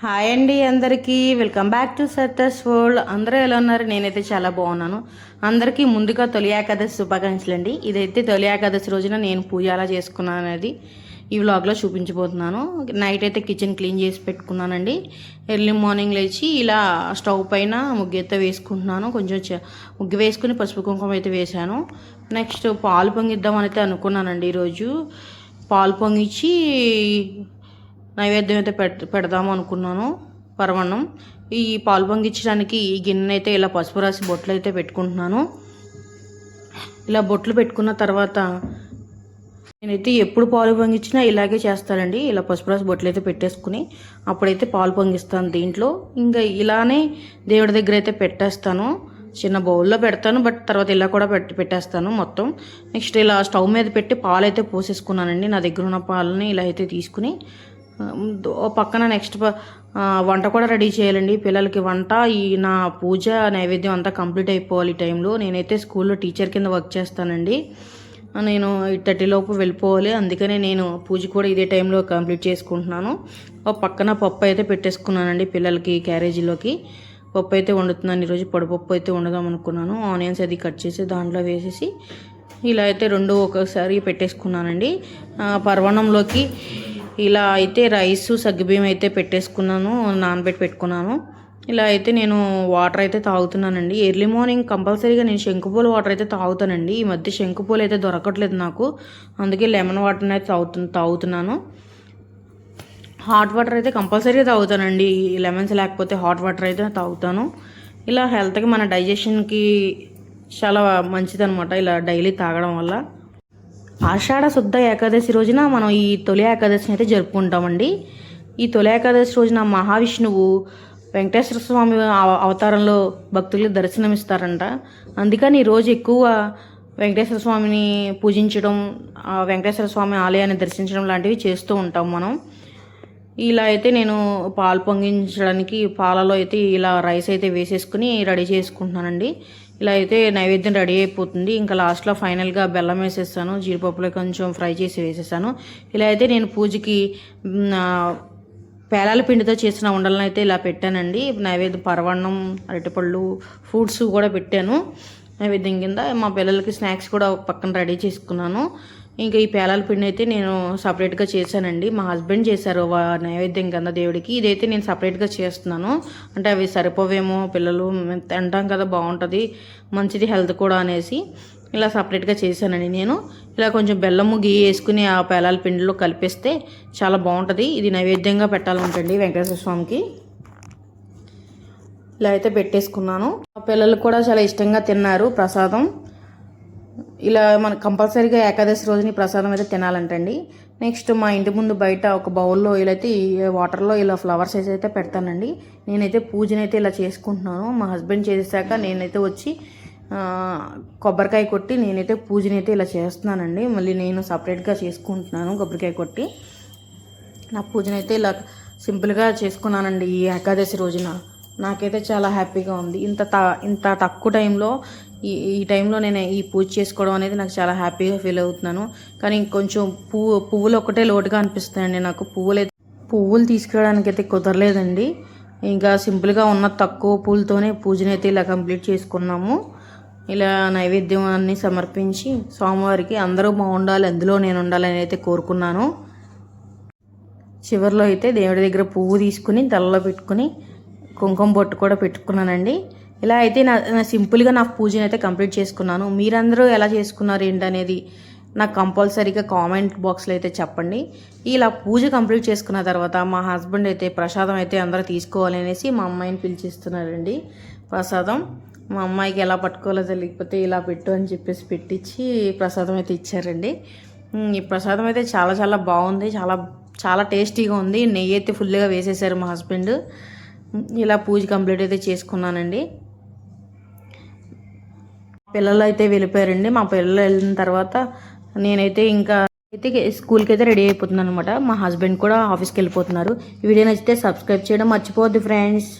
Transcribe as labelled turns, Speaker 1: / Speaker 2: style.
Speaker 1: Hi అండి అందరికీ welcome back to సత్తస్ world. అందరూ ఎలా ఉన్నారు? నేనైతే చాలా బాగున్నాను. అందరికీ ముందుగా తొలి ఏకాదశి శుభాకాంక్షలు అండి. ఇదైతే తొలి ఏకాదశి రోజున నేను పూజ ఎలా చేసుకున్నాను అనేది ఈ వ్లాగ్లో చూపించబోతున్నాను. నైట్ అయితే కిచెన్ క్లీన్ చేసి పెట్టుకున్నానండి. ఎర్లీ మార్నింగ్ లేచి ఇలా స్టవ్ పైన ముగ్గు అయితే వేసుకుంటున్నాను. కొంచెం ముగ్గు వేసుకుని పసుపు కుంకుమ అయితే వేశాను. నెక్స్ట్ పాలు పొంగిద్దామని అయితే అనుకున్నానండి. ఈరోజు పాలు పొంగిచ్చి నైవేద్యం అయితే పెడదాము అనుకున్నాను. పరమాన్నం ఈ పాలు పొంగించడానికి ఈ గిన్నె అయితే ఇలా పసుపు రాసి బొట్లు అయితే పెట్టుకుంటున్నాను. ఇలా బొట్లు పెట్టుకున్న తర్వాత నేనైతే ఎప్పుడు పాలు పొంగించినా ఇలాగే చేస్తానండి. ఇలా పసుపు రాసి బొట్లు అయితే పెట్టేసుకుని అప్పుడైతే పాలు పొంగిస్తాను దీంట్లో. ఇంకా ఇలానే దేవుడి దగ్గర అయితే పెట్టేస్తాను. చిన్న బౌల్లో పెడతాను, బట్ తర్వాత ఇలా కూడా పెట్టేస్తాను మొత్తం. నెక్స్ట్ ఇలా స్టవ్ మీద పెట్టి పాలు అయితే పోసేసుకున్నానండి. నా దగ్గర ఉన్న పాలని ఇలా అయితే తీసుకుని పక్కన నెక్స్ట్ వంట కూడా రెడీ చేయాలండి పిల్లలకి. వంట ఈ నా పూజ నైవేద్యం అంతా కంప్లీట్ అయిపోవాలి ఈ టైంలో. నేనైతే స్కూల్లో టీచర్ కింద వర్క్ చేస్తానండి. నేను 8:30 లోపు వెళ్ళిపోవాలి. అందుకనే నేను పూజ కూడా ఇదే టైంలో కంప్లీట్ చేసుకుంటున్నాను. పక్కన పప్పు అయితే పెట్టేసుకున్నానండి పిల్లలకి క్యారేజీలోకి. పప్పు అయితే వండుతున్నాను ఈరోజు. పొడిపప్పు అయితే వండుదాం అనుకున్నాను. ఆనియన్స్ అది కట్ చేసి దాంట్లో వేసేసి ఇలా అయితే రెండు ఒకసారి పెట్టేసుకున్నానండి. పరవణంలోకి ఇలా అయితే రైసు సగ్గుబియ్యం అయితే పెట్టేసుకున్నాను, నానబెట్టి పెట్టుకున్నాను. ఇలా అయితే నేను వాటర్ అయితే తాగుతున్నానండి. ఎర్లీ మార్నింగ్ కంపల్సరీగా నేను శంకుపూల వాటర్ అయితే తాగుతానండి. ఈ మధ్య శంకుపూలు అయితే దొరకట్లేదు నాకు, అందుకే లెమన్ వాటర్ అయితే తాగుతున్నాను. హాట్ వాటర్ అయితే కంపల్సరీగా తాగుతానండి. లెమన్స్ లేకపోతే హాట్ వాటర్ అయితే తాగుతాను. ఇలా హెల్త్కి మన డైజెషన్కి చాలా మంచిదనమాట ఇలా డైలీ తాగడం వల్ల. ఆషాఢ శుద్ధ ఏకాదశి రోజున మనం ఈ తొలి ఏకాదశిని అయితే జరుపుకుంటామండి. ఈ తొలి ఏకాదశి రోజున మహావిష్ణువు వెంకటేశ్వర స్వామి అవతారంలో భక్తులకు దర్శనమిస్తారంట. అందుకని ఈరోజు ఎక్కువ వెంకటేశ్వర స్వామిని పూజించడం, వెంకటేశ్వర స్వామి ఆలయాన్ని దర్శించడం లాంటివి చేస్తూ ఉంటాం మనం. ఇలా అయితే నేను పాలు పొంగించడానికి పాలలో అయితే ఇలా రైస్ అయితే వేసేసుకుని రెడీ చేసుకుంటున్నానండి. ఇలా అయితే నైవేద్యం రెడీ అయిపోతుంది. ఇంకా లాస్ట్లో ఫైనల్గా బెల్లం వేసేస్తాను, జీడిపప్పులో కొంచెం ఫ్రై చేసి వేసేసాను. ఇలా అయితే నేను పూజకి పేలాల పిండితో చేసిన ఉండలను అయితే ఇలా పెట్టానండి. నైవేద్యం పరవన్నం, అరటిపళ్ళు, ఫ్రూట్స్ కూడా పెట్టాను నైవేద్యం కింద. మా పిల్లలకి స్నాక్స్ కూడా పక్కన రెడీ చేసుకున్నాను. ఇంకా ఈ పేలాల పిండి అయితే నేను సపరేట్గా చేశానండి. మా హస్బెండ్ చేశారు నైవేద్యం కింద దేవుడికి. ఇదైతే నేను సపరేట్గా చేస్తున్నాను. అంటే అవి సరిపోవేమో, పిల్లలు తింటాం కదా, బాగుంటుంది, మంచిది హెల్త్ కూడా అనేసి ఇలా సపరేట్గా చేశానండి నేను. ఇలా కొంచెం బెల్లము గీ వేసుకుని ఆ పేలాల పిండిలో కలిపేస్తే చాలా బాగుంటుంది. ఇది నైవేద్యంగా పెట్టాలంటండి వెంకటేశ్వర స్వామికి. ఇలా అయితే పెట్టేసుకున్నాను. ఆ పిల్లలు కూడా చాలా ఇష్టంగా తిన్నారు ప్రసాదం. ఇలా మనకు కంపల్సరీగా ఏకాదశి రోజుని ప్రసాదం అయితే తినాలంటండి. నెక్స్ట్ మా ఇంటి ముందు బయట ఒక బౌల్లో ఇలా అయితే వాటర్లో ఇలా ఫ్లవర్స్ అయితే పెడతానండి. నేనైతే పూజనైతే ఇలా చేసుకుంటున్నాను. మా హస్బెండ్ చేసాక నేనైతే వచ్చి కొబ్బరికాయ కొట్టి నేనైతే పూజనైతే ఇలా చేస్తున్నానండి. మళ్ళీ నేను సపరేట్గా చేసుకుంటున్నాను కొబ్బరికాయ కొట్టి. నా పూజనైతే ఇలా సింపుల్గా చేసుకున్నానండి ఈ ఏకాదశి రోజున. నాకైతే చాలా హ్యాపీగా ఉంది. ఇంత తక్కువ టైంలో ఈ టైంలో నేను ఈ పూజ చేసుకోవడం అనేది నాకు చాలా హ్యాపీగా ఫీల్ అవుతున్నాను. కానీ కొంచెం పువ్వులు ఒకటే లోటుగా అనిపిస్తాయండి నాకు. పువ్వులు తీసుకురావడానికి అయితే కుదరలేదండి. ఇంకా సింపుల్గా ఉన్న తక్కువ పూలతోనే పూజనైతే ఇలా కంప్లీట్ చేసుకున్నాము. ఇలా నైవేద్యం అన్నీ సమర్పించి స్వామివారికి అందరూ బాగుండాలి, అందులో నేను ఉండాలని అయితే కోరుకున్నాను. చివరిలో అయితే దేవుడి దగ్గర పువ్వు తీసుకుని తలలో పెట్టుకుని కుంకుమ బొట్టు కూడా పెట్టుకున్నానండి. ఇలా అయితే నా సింపుల్గా నా పూజను అయితే కంప్లీట్ చేసుకున్నాను. మీరందరూ ఎలా చేసుకున్నారు ఏంటనేది నాకు కంపల్సరీగా కామెంట్ బాక్స్లో అయితే చెప్పండి. ఇలా పూజ కంప్లీట్ చేసుకున్న తర్వాత మా హస్బెండ్ అయితే ప్రసాదం అయితే అందరూ తీసుకోవాలి అనేసి మా అమ్మాయిని పిలిచిస్తున్నారండి. ప్రసాదం మా అమ్మాయికి ఎలా పట్టుకోవాలో తెలియకపోతే ఇలా పెట్టు అని చెప్పేసి పెట్టించి ప్రసాదం అయితే ఇచ్చారండి. ఈ ప్రసాదం అయితే చాలా చాలా బాగుంది, చాలా చాలా టేస్టీగా ఉంది. నెయ్యి అయితే ఫుల్గా వేసేసారు మా హస్బెండ్. ఇలా పూజ కంప్లీట్ అయితే చేసుకున్నానండి. పిల్లలు అయితే వెళ్ళిపోయారండి. మా పిల్లలు వెళ్ళిన తర్వాత నేనైతే ఇంకా స్కూల్కి అయితే రెడీ అయిపోతున్నాను అనమాట. మా హస్బెండ్ కూడా ఆఫీస్కి వెళ్ళిపోతున్నారు. ఈ వీడియో నచ్చితే సబ్స్క్రైబ్ చేయడం మర్చిపోవద్దు ఫ్రెండ్స్.